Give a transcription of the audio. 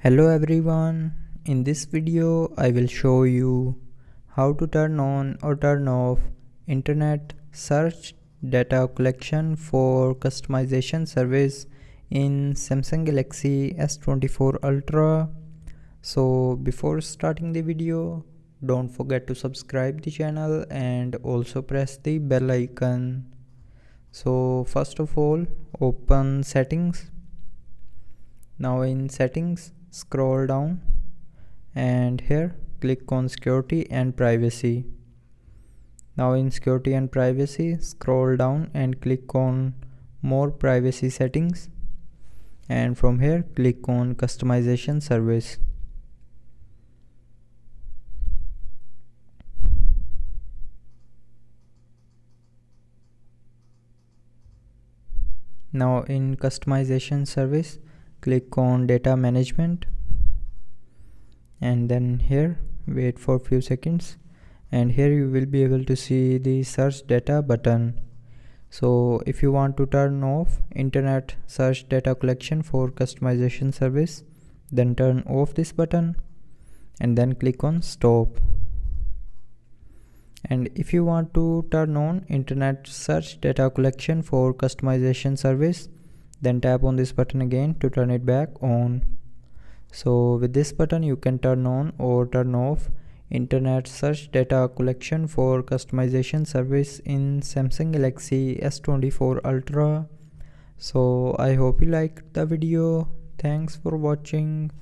Hello everyone, in this video I will show you how to turn on or turn off internet search data collection for customization service in Samsung Galaxy S24 Ultra. So before starting the video, don't forget to subscribe the channel and also press the bell icon. So first of all, open settings. Now in settings, scroll down and here click on security and privacy. Now in security and privacy, scroll down and click on more privacy settings, and from here click on customization service. Now in customization service, click on data management, and then here wait for few seconds, and here you will be able to see the search data button. So if you want to turn off internet search data collection for customization service, then turn off this button and then click on stop. And if you want to turn on internet search data collection for customization service, then tap on this button again to turn it back on. So with this button you can turn on or turn off internet search data collection for customization service in Samsung Galaxy S24 Ultra. So I hope you liked the video. Thanks for watching.